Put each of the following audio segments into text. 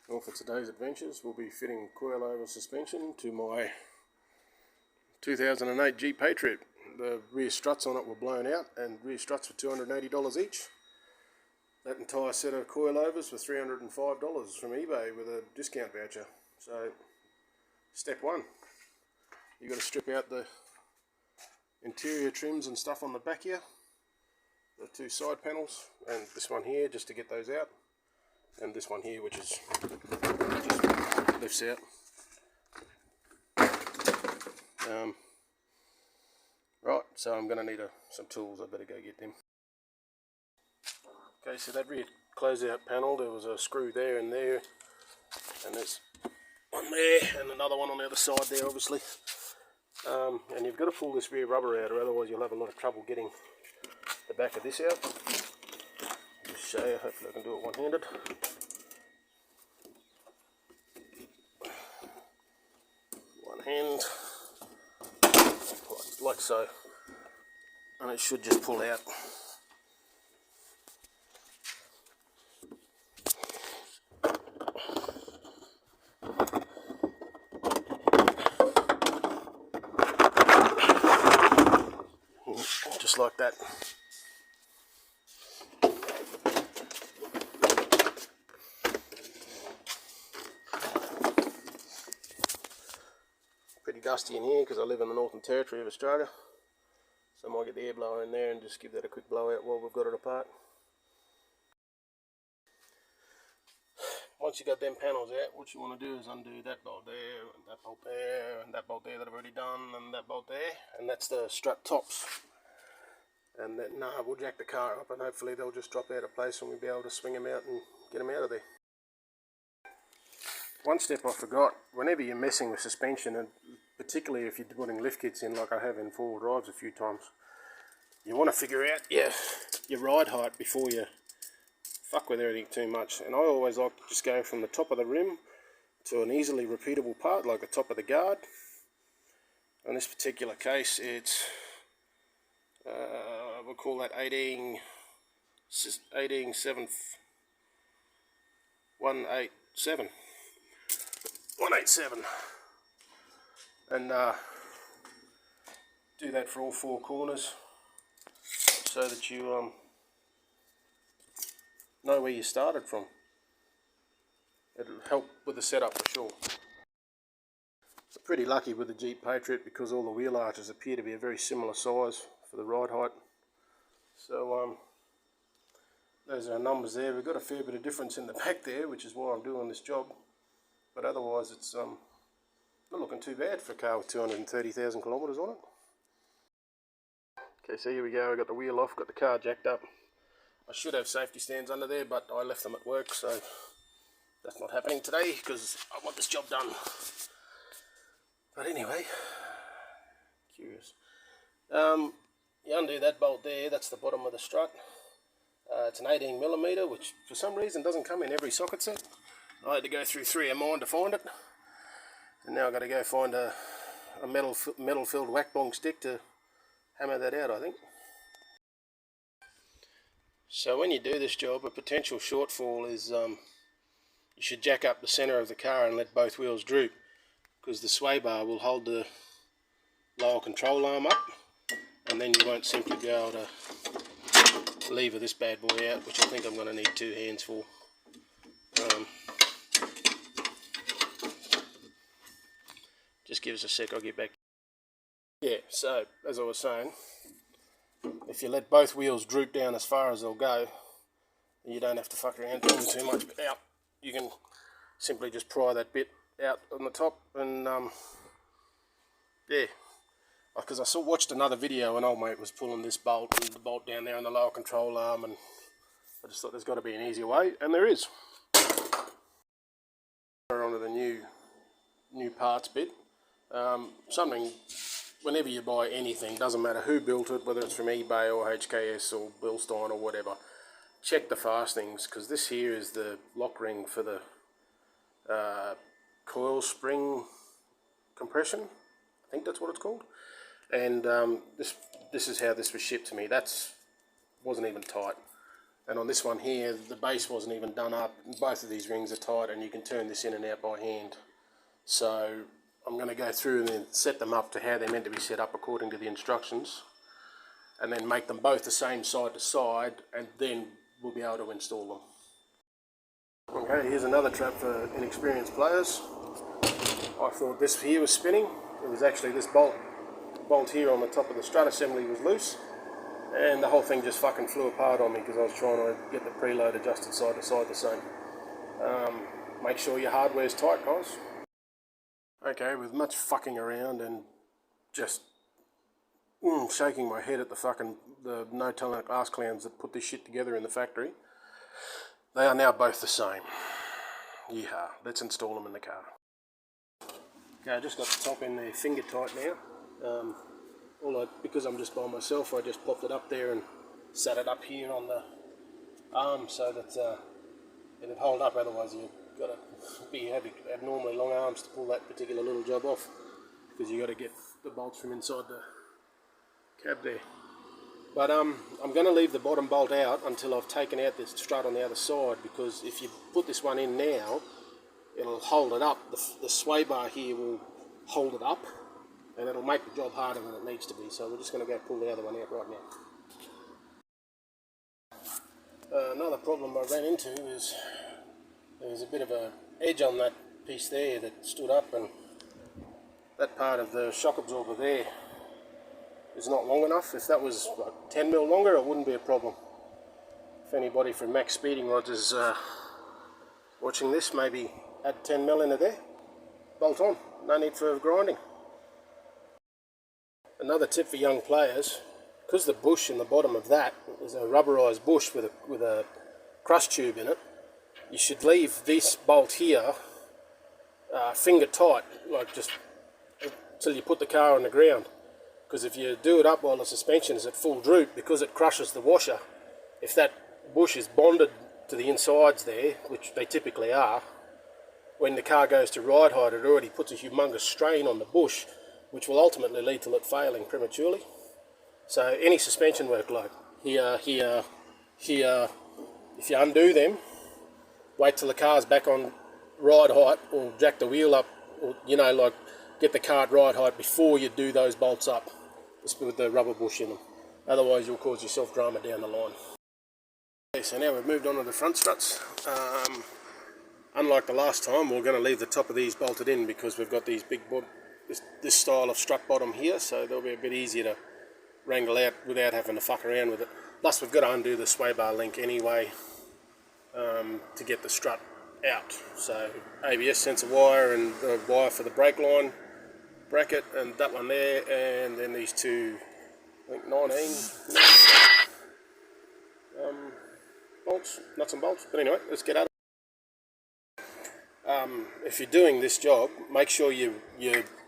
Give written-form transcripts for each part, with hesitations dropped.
Well, for today's adventures, we'll be fitting coilover suspension to my 2008 Jeep Patriot. The rear struts on it were blown out, and rear struts were $280 each. That entire set of coilovers were $305 from eBay with a discount voucher. So, step one, you've got to strip out the interior trims and stuff on the back here, the two side panels, and this one here just to get those out, and this one here which is just lifts out. Right, so I'm going to need some tools. I better go get them. Okay, so that rear closeout panel, there was a screw there, and there's one there and another one on the other side there, obviously. And you've got to pull this rear rubber out, or otherwise you'll have a lot of trouble getting the back of this out. I'll just show you, hopefully I can do it one-handed. One hand, like so, and it should just pull out. Just like that. Pretty dusty in here because I live in the Northern Territory of Australia, so I might get the air blower in there and just give that a quick blowout while we've got it apart. Once you got them panels out, what you want to do is undo that bolt there, and that bolt there, and that bolt there that I've already done, and that bolt there, and that's the strut tops. And then we'll jack the car up, and hopefully they'll just drop out of place and we'll be able to swing them out and get them out of there. One step I forgot, whenever you're messing with suspension, and particularly if you're putting lift kits in like I have in four-wheel drives a few times, you want to figure out your ride height before you fuck with everything too much. And I always like to just go from the top of the rim to an easily repeatable part like the top of the guard. In this particular case it's we'll call that 187, and do that for all four corners so that you know where you started from. It'll help with the setup for sure. I'm pretty lucky with the Jeep Patriot because all the wheel arches appear to be a very similar size for the ride height. So those are our numbers there. We've got a fair bit of difference in the back there, which is why I'm doing this job. But otherwise it's not looking too bad for a car with 230,000 kilometres on it. Okay, so here we go. I got the wheel off, got the car jacked up. I should have safety stands under there, but I left them at work, so that's not happening today because I want this job done. But anyway, curious. You undo that bolt there, that's the bottom of the strut. It's an 18mm, which for some reason doesn't come in every socket set. I had to go through 3 of mine to find it. And now I've got to go find a metal-filled whack bong stick to hammer that out, I think. So when you do this job, a potential shortfall is you should jack up the centre of the car and let both wheels droop, because the sway bar will hold the lower control arm up, and then you won't simply be able to lever this bad boy out, which I think I'm going to need 2 hands for. Just give us a sec, I'll get back. Yeah, so as I was saying, if you let both wheels droop down as far as they'll go, you don't have to fuck around doing too much out. You can simply just pry that bit out on the top, and yeah, because I watched another video and old mate was pulling this bolt and the bolt down there on the lower control arm, and I just thought there's got to be an easier way, and there is. Onto the new parts bit. Something, whenever you buy anything, doesn't matter who built it, whether it's from eBay or HKS or Bilstein or whatever, check the fastenings, because this here is the lock ring for the coil spring compression. I think that's what it's called. And this is how this was shipped to me. Wasn't even tight. And on this one here, the base wasn't even done up. Both of these rings are tight, and you can turn this in and out by hand. So I'm going to go through and then set them up to how they're meant to be set up according to the instructions, and then make them both the same side to side, and then we'll be able to install them. Okay, here's another trap for inexperienced players. I thought this here was spinning. It was actually this bolt here on the top of the strut assembly was loose, and the whole thing just fucking flew apart on me because I was trying to get the preload adjusted side to side the same. Make sure your hardware's tight, guys. Okay, with much fucking around and just shaking my head at the no talent ass clowns that put this shit together in the factory, they are now both the same. Yeehaw, let's install them in the car. Okay, I just got the top in there finger tight now. Because I'm just by myself, I just popped it up there and sat it up here on the arm so that it'd hold up. Otherwise you've got to have abnormally long arms to pull that particular little job off, because you've got to get the bolts from inside the cab there. But I'm going to leave the bottom bolt out until I've taken out this strut on the other side, because if you put this one in now, it'll hold it up. The sway bar here will hold it up, and it'll make the job harder than it needs to be. So we're just going to go pull the other one out right now. Another problem I ran into is there was a bit of an edge on that piece there that stood up, and that part of the shock absorber there is not long enough. If that was like 10 mil longer, it wouldn't be a problem. If anybody from Max Speeding Rods is watching this, maybe add 10 mil into there, bolt on, no need for grinding. Another tip for young players, because the bush in the bottom of that is a rubberized bush with a crush tube in it, you should leave this bolt here finger tight, like just until you put the car on the ground. Because if you do it up while the suspension is at full droop, because it crushes the washer, if that bush is bonded to the insides there, which they typically are, when the car goes to ride height, it already puts a humongous strain on the bush, which will ultimately lead to it failing prematurely. So any suspension work, like here, if you undo them, wait till the car's back on ride height, or jack the wheel up, or like get the car at ride height before you do those bolts up, just with the rubber bush in them. Otherwise you'll cause yourself drama down the line. Okay, so now we've moved on to the front struts. Unlike the last time, we're going to leave the top of these bolted in because we've got these big this style of strut bottom here, so they'll be a bit easier to wrangle out without having to fuck around with it. Plus we've got to undo the sway bar link anyway to get the strut out. So ABS sensor wire and the wire for the brake line bracket, and that one there, and then these two, I think 19 bolts, nuts and bolts. But anyway, let's get at it. If you're doing this job, make sure you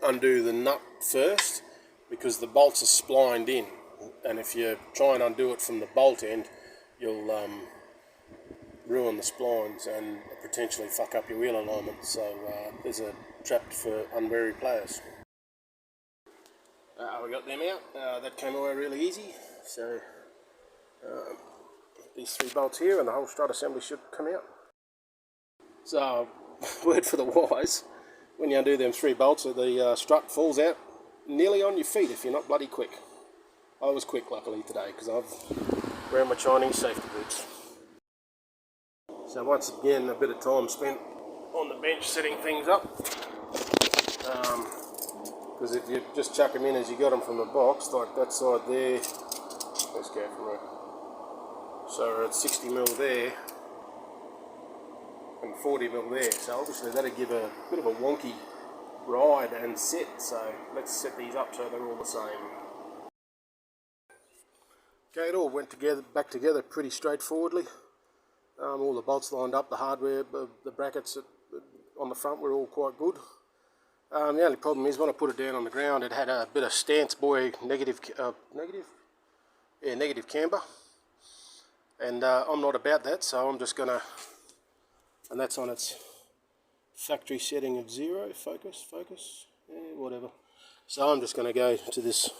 undo the nut first, because the bolts are splined in, and if you try and undo it from the bolt end, you'll ruin the splines and potentially fuck up your wheel alignment. So there's a trap for unwary players. We got them out. That came away really easy. So these three bolts here and the whole strut assembly should come out. So word for the wise, when you undo them three bolts, the strut falls out nearly on your feet if you're not bloody quick. I was quick luckily today because I'm wearing my Chinese safety boots. So once again, a bit of time spent on the bench setting things up. Because if you just chuck them in as you got them from the box, like that side there, let's go for it. So we're at 60 mil there and 40 mil there. So obviously that'll give a bit of a wonky ride and set. So let's set these up so they're all the same. Okay, it all went back together pretty straightforwardly. All the bolts lined up, the hardware, the brackets on the front were all quite good. The only problem is when I put it down on the ground, it had a bit of stance buoy negative camber, and I'm not about that, so I'm just gonna, and that's on its factory setting of 0, focus, whatever. So I'm just gonna go to this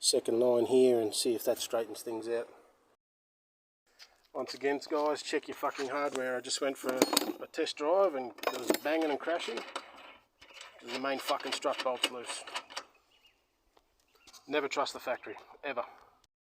second line here and see if that straightens things out. Once again, guys, check your fucking hardware. I just went for a test drive and there was banging and crashing because the main fucking strut bolt's loose. Never trust the factory, ever.